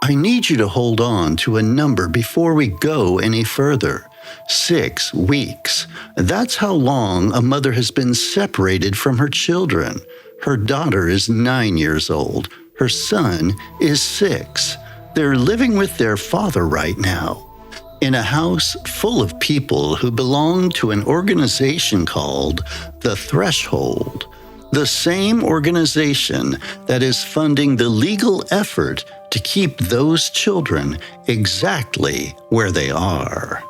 I need you to hold on to a number before we go any further. 6 weeks. That's how long a mother has been separated from her children. Her daughter is 9 years old. Her son is 6. They're living with their father right now, in a house full of people who belong to an organization called The Threshold, the same organization that is funding the legal effort to keep those children exactly where they are.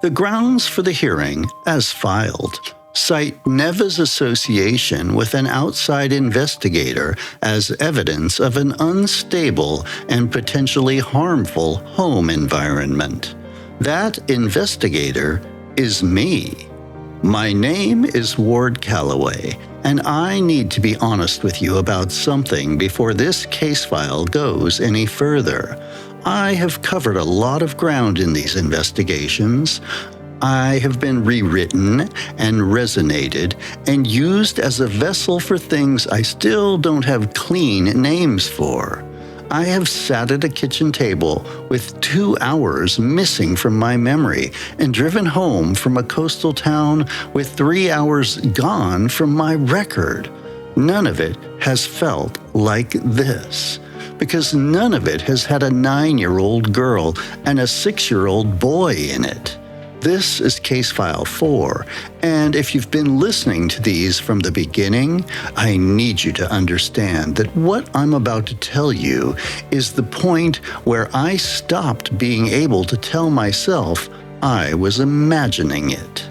The grounds for the hearing, as filed, cite Neva's association with an outside investigator as evidence of an unstable and potentially harmful home environment. That investigator is me. My name is Ward Calloway, and I need to be honest with you about something before this case file goes any further. I have covered a lot of ground in these investigations. I have been rewritten and resonated and used as a vessel for things I still don't have clean names for. I have sat at a kitchen table with 2 hours missing from my memory and driven home from a coastal town with 3 hours gone from my record. None of it has felt like this, because none of it has had a 9-year-old girl and a 6-year-old boy in it. This is Case File 4, and if you've been listening to these from the beginning, I need you to understand that what I'm about to tell you is the point where I stopped being able to tell myself I was imagining it.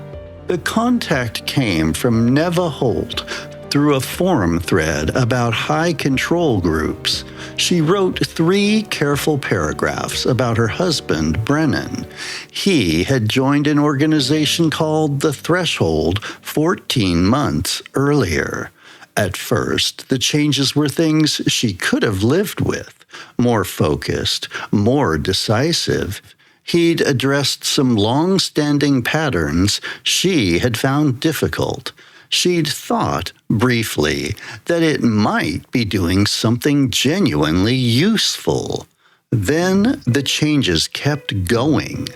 The contact came from Neva Holt through a forum thread about high control groups. She wrote 3 careful paragraphs about her husband, Brennan. He had joined an organization called The Threshold 14 months earlier. At first, the changes were things she could have lived with, more focused, more decisive. He'd addressed some long-standing patterns she had found difficult. She'd thought, briefly, that it might be doing something genuinely useful. Then the changes kept going.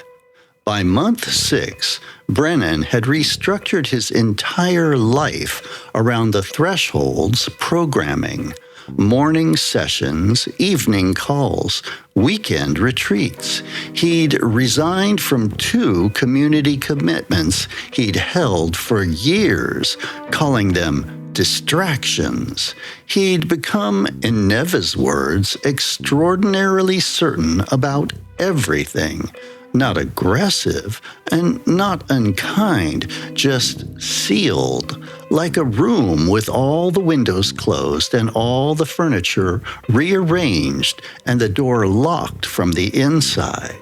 By month 6, Brennan had restructured his entire life around the Threshold's programming. Morning sessions, evening calls, weekend retreats. He'd resigned from 2 community commitments he'd held for years, calling them distractions. He'd become, in Neva's words, extraordinarily certain about everything. Not aggressive and not unkind, just sealed, like a room with all the windows closed and all the furniture rearranged and the door locked from the inside.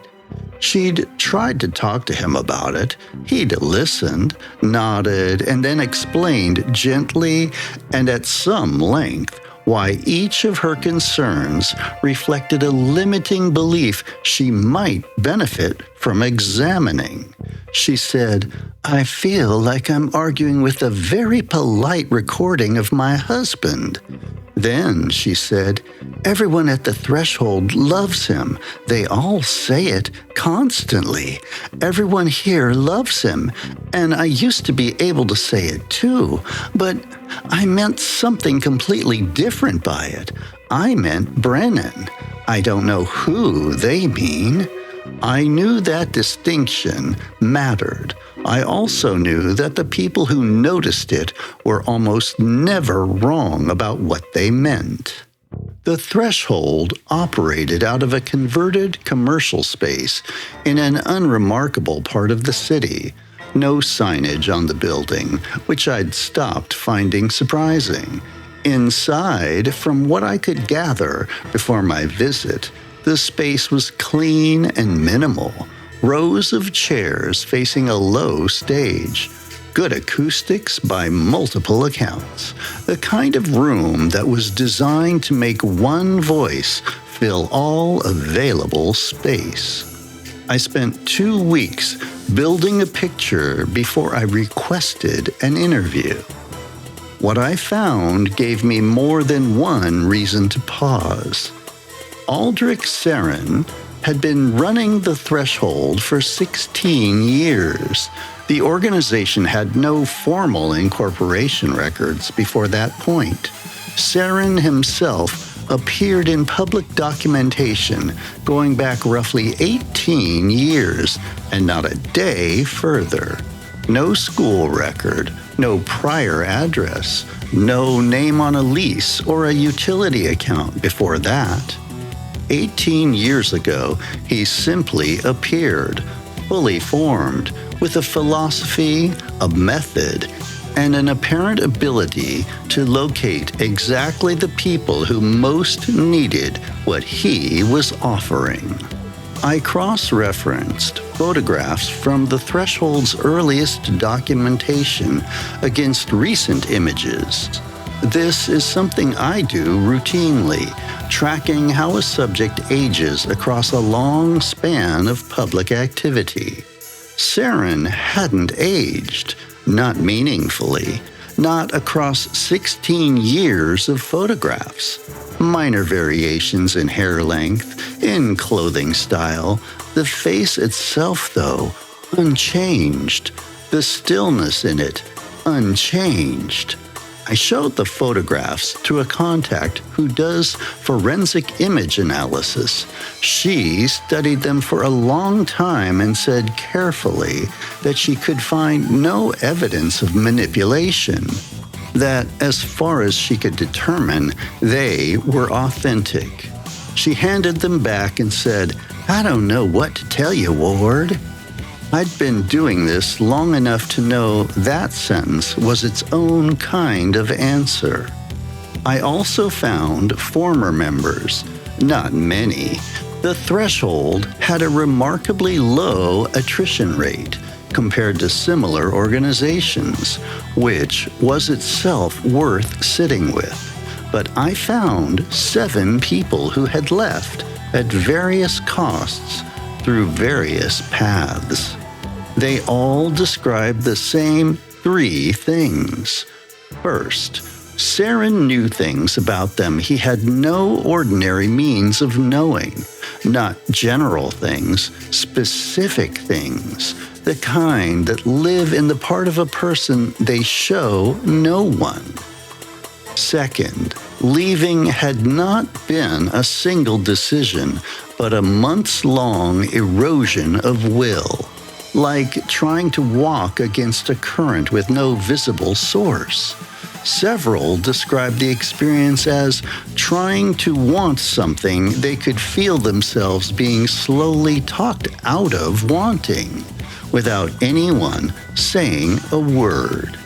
She'd tried to talk to him about it. He'd listened, nodded, and then explained gently and at some length why each of her concerns reflected a limiting belief she might benefit from examining. She said, "I feel like I'm arguing with a very polite recording of my husband." Then she said, "Everyone at the Threshold loves him. They all say it constantly. Everyone here loves him, and I used to be able to say it too, but I meant something completely different by it. I meant Brennan. I don't know who they mean." I knew that distinction mattered. I also knew that the people who noticed it were almost never wrong about what they meant. The Threshold operated out of a converted commercial space in an unremarkable part of the city. No signage on the building, which I'd stopped finding surprising. Inside, from what I could gather before my visit, the space was clean and minimal. Rows of chairs facing a low stage. Good acoustics by multiple accounts. The kind of room that was designed to make one voice fill all available space. I spent 2 weeks building a picture before I requested an interview. What I found gave me more than one reason to pause. Aldric Serne had been running the Threshold for 16 years. The organization had no formal incorporation records before that point. Serene himself appeared in public documentation going back roughly 18 years, and not a day further. No school record, no prior address, no name on a lease or a utility account before that. 18 years ago, he simply appeared, fully formed, with a philosophy, a method, and an apparent ability to locate exactly the people who most needed what he was offering. I cross-referenced photographs from the Threshold's earliest documentation against recent images. This is something I do routinely, tracking how a subject ages across a long span of public activity. Serene hadn't aged, not meaningfully, not across 16 years of photographs. Minor variations in hair length, in clothing style, the face itself, though, unchanged. The stillness in it, unchanged. I showed the photographs to a contact who does forensic image analysis. She studied them for a long time and said carefully that she could find no evidence of manipulation, that as far as she could determine, they were authentic. She handed them back and said, "I don't know what to tell you, Ward." I'd been doing this long enough to know that sentence was its own kind of answer. I also found former members, not many. The Threshold had a remarkably low attrition rate compared to similar organizations, which was itself worth sitting with. But I found 7 people who had left at various costs through various paths. They all described the same 3 things. First, Serene knew things about them he had no ordinary means of knowing. Not general things, specific things, the kind that live in the part of a person they show no one. Second, leaving had not been a single decision, but a months-long erosion of will, like trying to walk against a current with no visible source. Several described the experience as trying to want something they could feel themselves being slowly talked out of wanting, without anyone saying a word.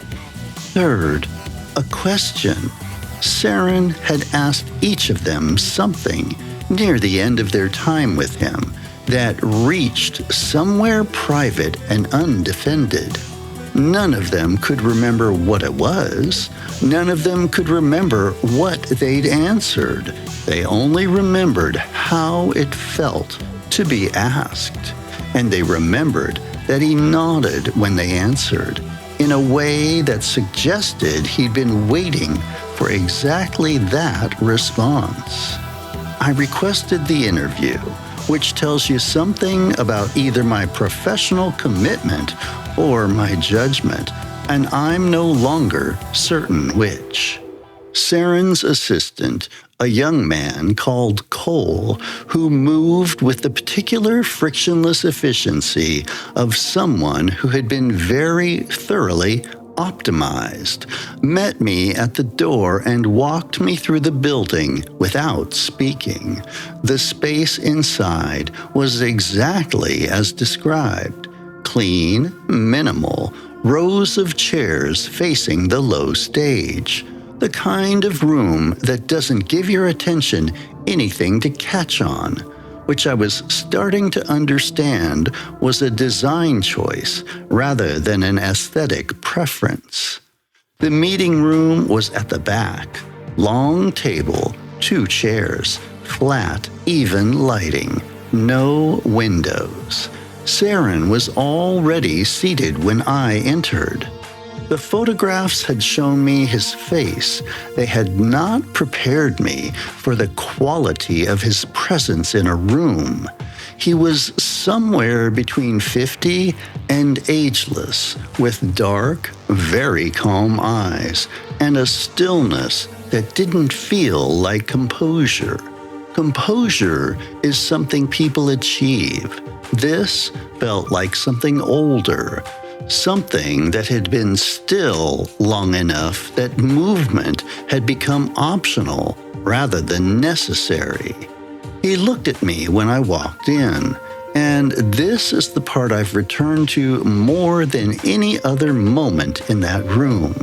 Third, a question. Serene had asked each of them something near the end of their time with him that reached somewhere private and undefended. None of them could remember what it was. None of them could remember what they'd answered. They only remembered how it felt to be asked. And they remembered that he nodded when they answered, in a way that suggested he'd been waiting for exactly that response. I requested the interview, which tells you something about either my professional commitment or my judgment, and I'm no longer certain which. Serene's assistant, a young man called Cole, who moved with the particular frictionless efficiency of someone who had been very thoroughly optimized, met me at the door and walked me through the building without speaking. The space inside was exactly as described. Clean, minimal, rows of chairs facing the low stage. The kind of room that doesn't give your attention anything to catch on, which I was starting to understand was a design choice rather than an aesthetic preference. The meeting room was at the back. Long table, 2 chairs, flat, even lighting, no windows. Serene was already seated when I entered. The photographs had shown me his face. They had not prepared me for the quality of his presence in a room. He was somewhere between 50 and ageless, with dark, very calm eyes, and a stillness that didn't feel like composure. Composure is something people achieve. This felt like something older, something that had been still long enough that movement had become optional rather than necessary. He looked at me when I walked in, and this is the part I've returned to more than any other moment in that room.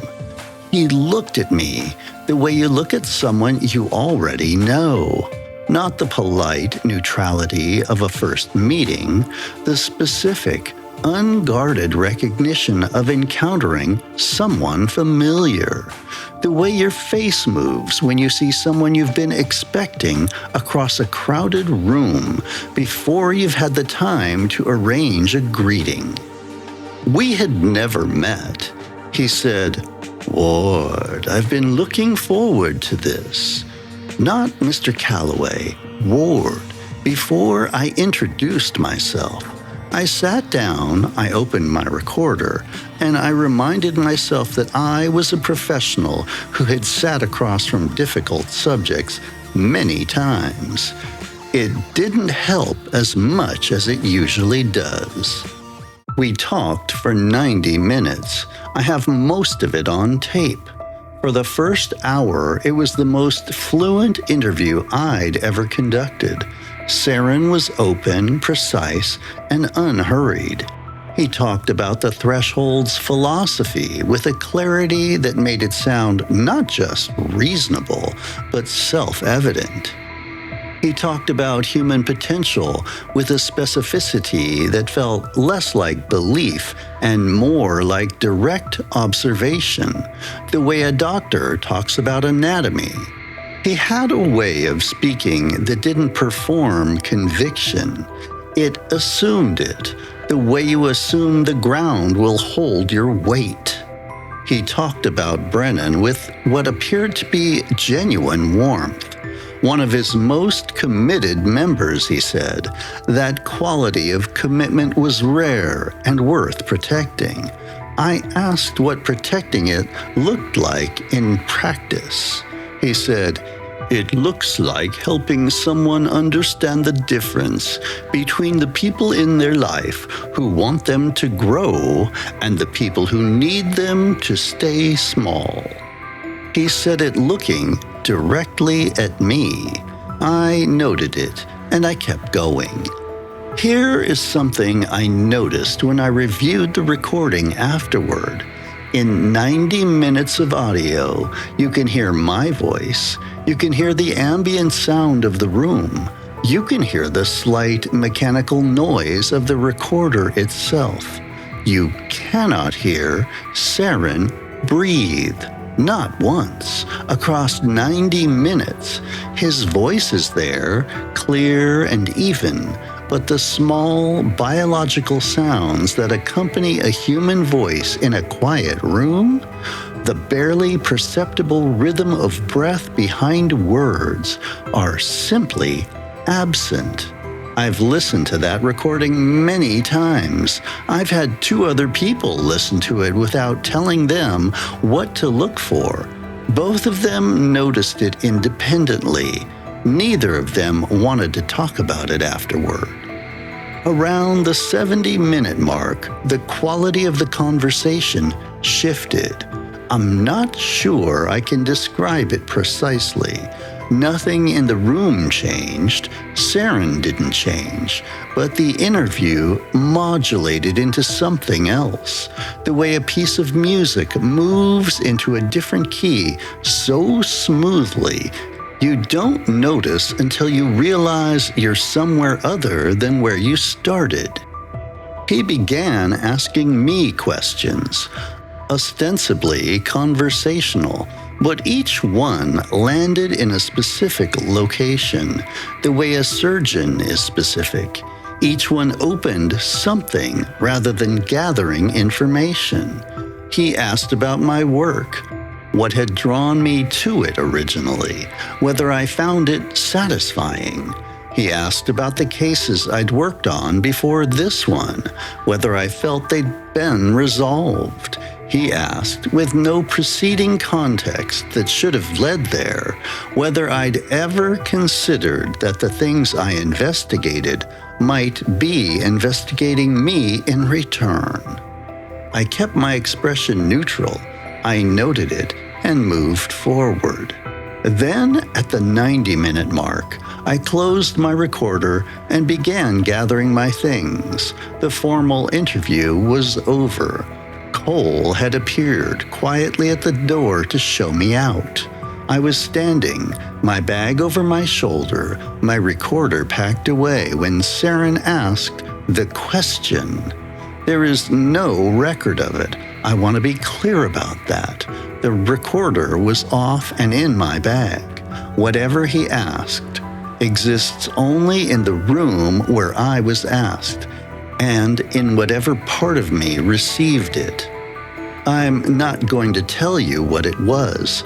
He looked at me the way you look at someone you already know. Not the polite neutrality of a first meeting, the specific, unguarded recognition of encountering someone familiar. The way your face moves when you see someone you've been expecting across a crowded room before you've had the time to arrange a greeting. We had never met. He said, "Ward, I've been looking forward to this." Not Mr. Calloway, Ward. Before I introduced myself, I sat down, I opened my recorder, and I reminded myself that I was a professional who had sat across from difficult subjects many times. It didn't help as much as it usually does. We talked for 90 minutes. I have most of it on tape. For the first hour, it was the most fluent interview I'd ever conducted. Serene was open, precise, and unhurried. He talked about the Threshold's philosophy with a clarity that made it sound not just reasonable, but self-evident. He talked about human potential with a specificity that felt less like belief and more like direct observation, the way a doctor talks about anatomy. He had a way of speaking that didn't perform conviction. It assumed it, the way you assume the ground will hold your weight. He talked about Brennan with what appeared to be genuine warmth. One of his most committed members, he said. That quality of commitment was rare and worth protecting. I asked what protecting it looked like in practice. He said, "It looks like helping someone understand the difference between the people in their life who want them to grow and the people who need them to stay small." He said it looking directly at me. I noted it, and I kept going. Here is something I noticed when I reviewed the recording afterward. In 90 minutes of audio, you can hear my voice, you can hear the ambient sound of the room, you can hear the slight mechanical noise of the recorder itself. You cannot hear Serene breathe. Not once, across 90 minutes. His voice is there, clear and even, but the small biological sounds that accompany a human voice in a quiet room, the barely perceptible rhythm of breath behind words, are simply absent. I've listened to that recording many times. I've had 2 other people listen to it without telling them what to look for. Both of them noticed it independently. Neither of them wanted to talk about it afterward. Around the 70-minute mark, the quality of the conversation shifted. I'm not sure I can describe it precisely. Nothing in the room changed, Serene didn't change, but the interview modulated into something else. The way a piece of music moves into a different key so smoothly, you don't notice until you realize you're somewhere other than where you started. He began asking me questions, ostensibly conversational, but each one landed in a specific location, the way a surgeon is specific. Each one opened something rather than gathering information. He asked about my work, what had drawn me to it originally, whether I found it satisfying. He asked about the cases I'd worked on before this one, whether I felt they'd been resolved. He asked, with no preceding context that should have led there, whether I'd ever considered that the things I investigated might be investigating me in return. I kept my expression neutral. I noted it and moved forward. Then, at the 90-minute mark, I closed my recorder and began gathering my things. The formal interview was over. Cole had appeared quietly at the door to show me out. I was standing, my bag over my shoulder, my recorder packed away, when Serene asked the question. There is no record of it. I want to be clear about that. The recorder was off and in my bag. Whatever he asked exists only in the room where I was asked, and in whatever part of me received it. I'm not going to tell you what it was,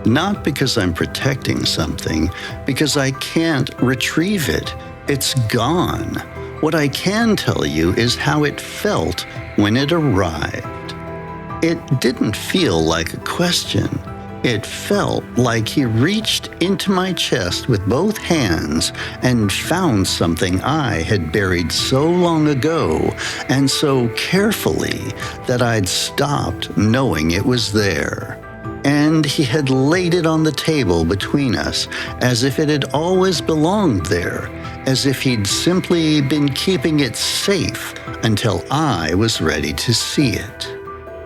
not because I'm protecting something, because I can't retrieve it. It's gone. What I can tell you is how it felt when it arrived. It didn't feel like a question. It felt like he reached into my chest with both hands and found something I had buried so long ago and so carefully that I'd stopped knowing it was there. And he had laid it on the table between us as if it had always belonged there, as if he'd simply been keeping it safe until I was ready to see it.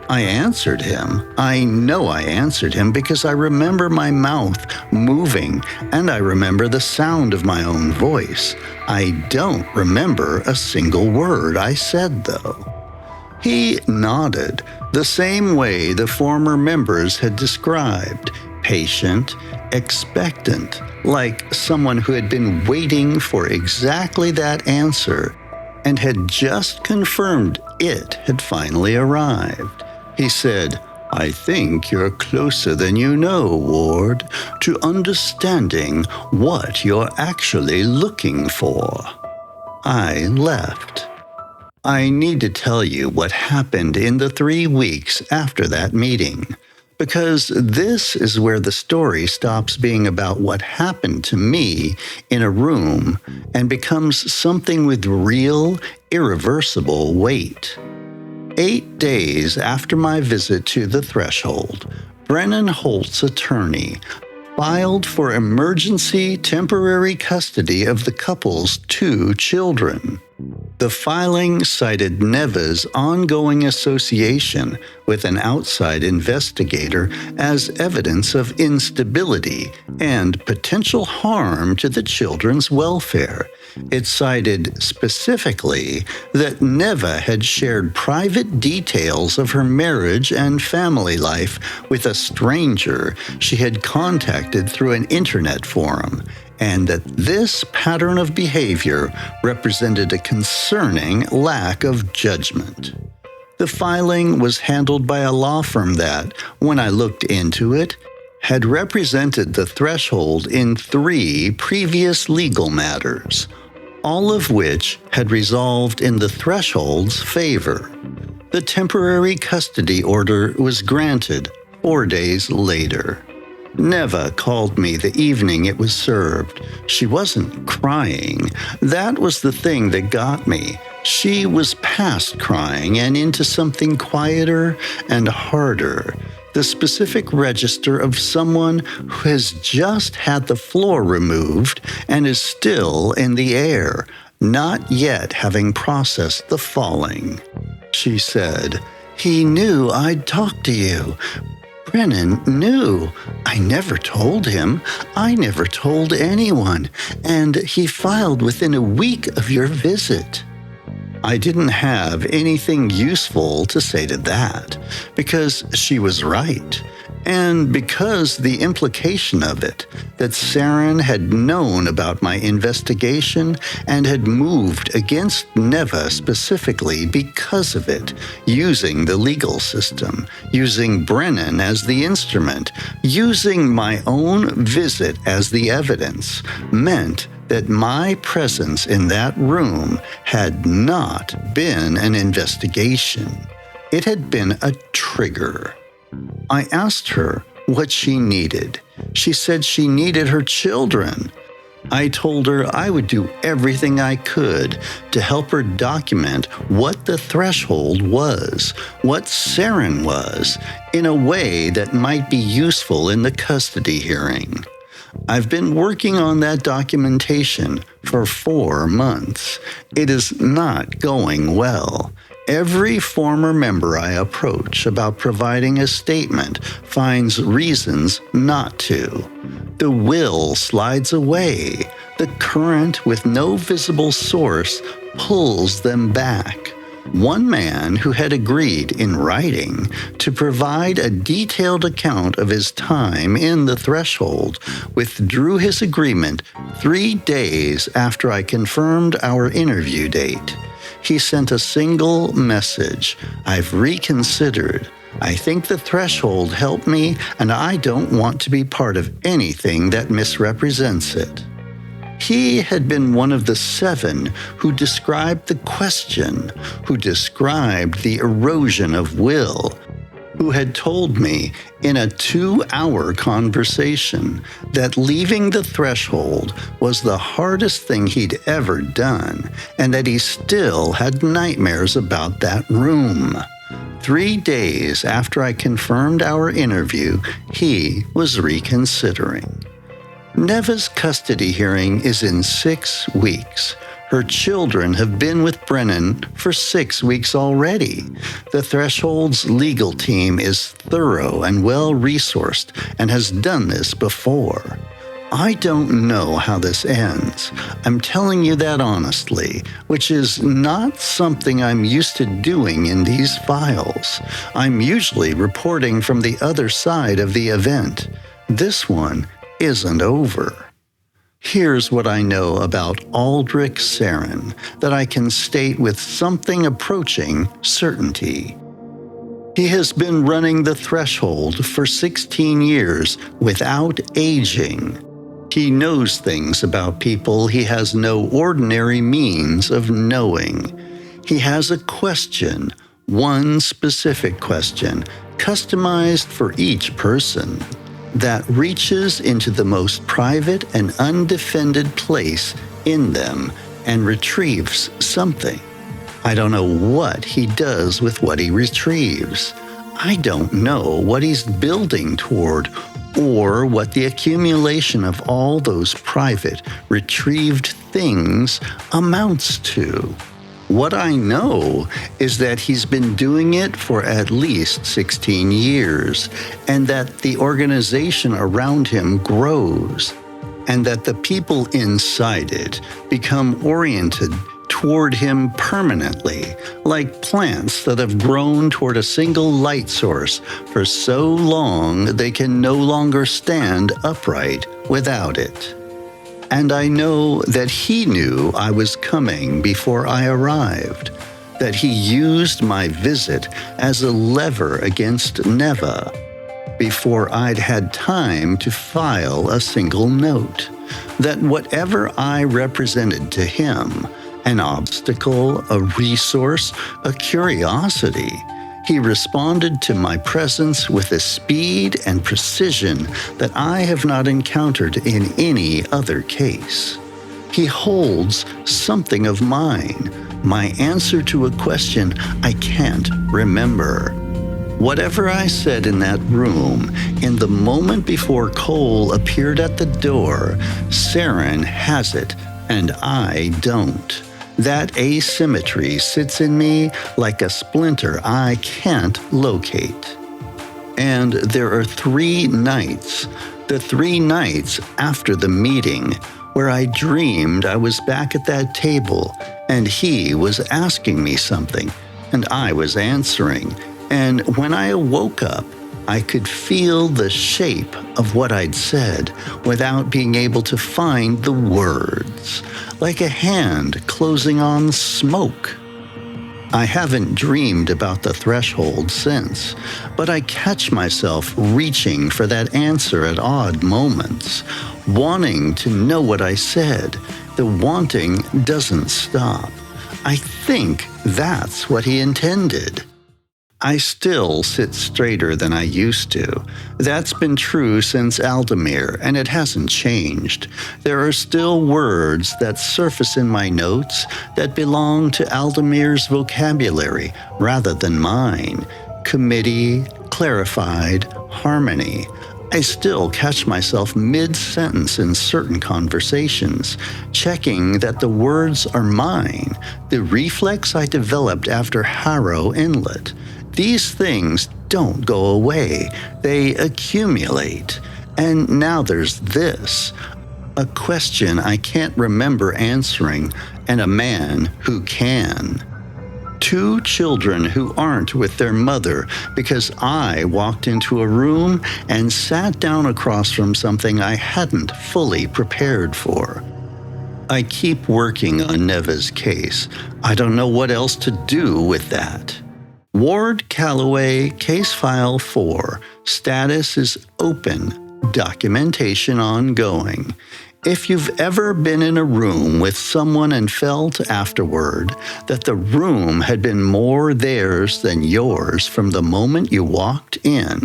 I answered him. I know I answered him because I remember my mouth moving and I remember the sound of my own voice. I don't remember a single word I said, though. He nodded, the same way the former members had described, patient, expectant, like someone who had been waiting for exactly that answer and had just confirmed it had finally arrived. He said, I think you're closer than you know, Ward, to understanding what you're actually looking for. I left. I need to tell you what happened in the 3 weeks after that meeting, because this is where the story stops being about what happened to me in a room and becomes something with real, irreversible weight. 8 days after my visit to the threshold, Brennan Holt's attorney filed for emergency temporary custody of the couple's 2 children. The filing cited Neva's ongoing association with an outside investigator as evidence of instability and potential harm to the children's welfare. It cited specifically that Neva had shared private details of her marriage and family life with a stranger she had contacted through an internet forum, and that this pattern of behavior represented a concerning lack of judgment. The filing was handled by a law firm that, when I looked into it, had represented the threshold in 3 previous legal matters, all of which had resolved in the threshold's favor. The temporary custody order was granted 4 days later. Neva called me the evening it was served. She wasn't crying. That was the thing that got me. She was past crying and into something quieter and harder. The specific register of someone who has just had the floor removed and is still in the air, not yet having processed the falling. She said, "He knew I'd talk to you. Brennan knew. I never told him. I never told anyone. And he filed within a week of your visit." I didn't have anything useful to say to that, because she was right. And because the implication of it, that Serene had known about my investigation and had moved against Neva specifically because of it, using the legal system, using Brennan as the instrument, using my own visit as the evidence, meant that my presence in that room had not been an investigation. It had been a trigger. I asked her what she needed. She said she needed her children. I told her I would do everything I could to help her document what the threshold was, what Serene was, in a way that might be useful in the custody hearing. I've been working on that documentation for 4 months. It is not going well. Every former member I approach about providing a statement finds reasons not to. The will slides away. The current with no visible source pulls them back. One man who had agreed in writing to provide a detailed account of his time in the threshold withdrew his agreement 3 days after I confirmed our interview date. He sent a single message: "I've reconsidered. I think the threshold helped me, and I don't want to be part of anything that misrepresents it." He had been one of the 7 who described the question, who described the erosion of will, who had told me in a 2-hour conversation that leaving the threshold was the hardest thing he'd ever done, and that he still had nightmares about that room. 3 days after I confirmed our interview, he was reconsidering. Neva's custody hearing is in 6 weeks. Her children have been with Brennan for 6 weeks already. The Threshold's legal team is thorough and well-resourced and has done this before. I don't know how this ends. I'm telling you that honestly, which is not something I'm used to doing in these files. I'm usually reporting from the other side of the event. This one isn't over. Here's what I know about Aldric Serne that I can state with something approaching certainty. He has been running the threshold for 16 years without aging. He knows things about people he has no ordinary means of knowing. He has a question, one specific question, customized for each person, that reaches into the most private and undefended place in them and retrieves something. I don't know what he does with what he retrieves. I don't know what he's building toward or what the accumulation of all those private, retrieved things amounts to. What I know is that he's been doing it for at least 16 years, and that the organization around him grows, and that the people inside it become oriented toward him permanently, like plants that have grown toward a single light source for so long they can no longer stand upright without it. And I know that he knew I was coming before I arrived, that he used my visit as a lever against Neva before I'd had time to file a single note, that whatever I represented to him, an obstacle, a resource, a curiosity, he responded to my presence with a speed and precision that I have not encountered in any other case. He holds something of mine, my answer to a question I can't remember. Whatever I said in that room, in the moment before Cole appeared at the door, Serene has it, and I don't. That asymmetry sits in me like a splinter I can't locate. And there are 3 nights, the 3 nights after the meeting, where I dreamed I was back at that table and he was asking me something and I was answering. And when I woke up, I could feel the shape of what I'd said without being able to find the words, like a hand closing on smoke. I haven't dreamed about the threshold since, but I catch myself reaching for that answer at odd moments, wanting to know what I said. The wanting doesn't stop. I think that's what he intended. I still sit straighter than I used to. That's been true since Aldemir, and it hasn't changed. There are still words that surface in my notes that belong to Aldemir's vocabulary rather than mine. Committee, clarified, harmony. I still catch myself mid-sentence in certain conversations, checking that the words are mine, the reflex I developed after Harrow Inlet. These things don't go away, they accumulate. And now there's this, a question I can't remember answering, and a man who can. 2 children who aren't with their mother because I walked into a room and sat down across from something I hadn't fully prepared for. I keep working on Neva's case. I don't know what else to do with that. Ward Calloway, Casefile 4. Status is open. Documentation ongoing. If you've ever been in a room with someone and felt afterward that the room had been more theirs than yours from the moment you walked in,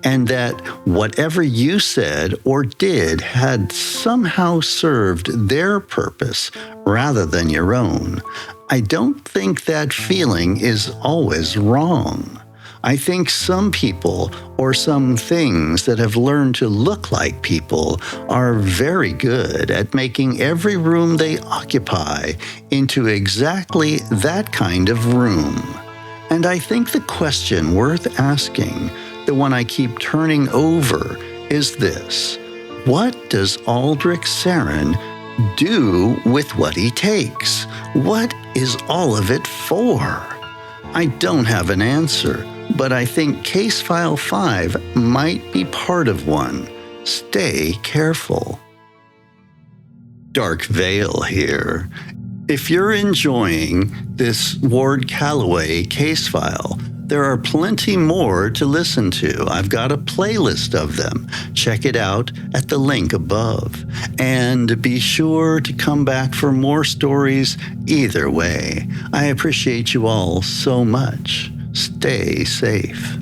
and that whatever you said or did had somehow served their purpose rather than your own, I don't think that feeling is always wrong. I think some people or some things that have learned to look like people are very good at making every room they occupy into exactly that kind of room. And I think the question worth asking, the one I keep turning over, is this: what does Aldric Serne do with what he takes? What is all of it for? I don't have an answer, but I think Casefile 5 might be part of one. Stay careful. Dark Veil here. If you're enjoying this Ward Calloway case file, there are plenty more to listen to. I've got a playlist of them. Check it out at the link above. And be sure to come back for more stories either way. I appreciate you all so much. Stay safe.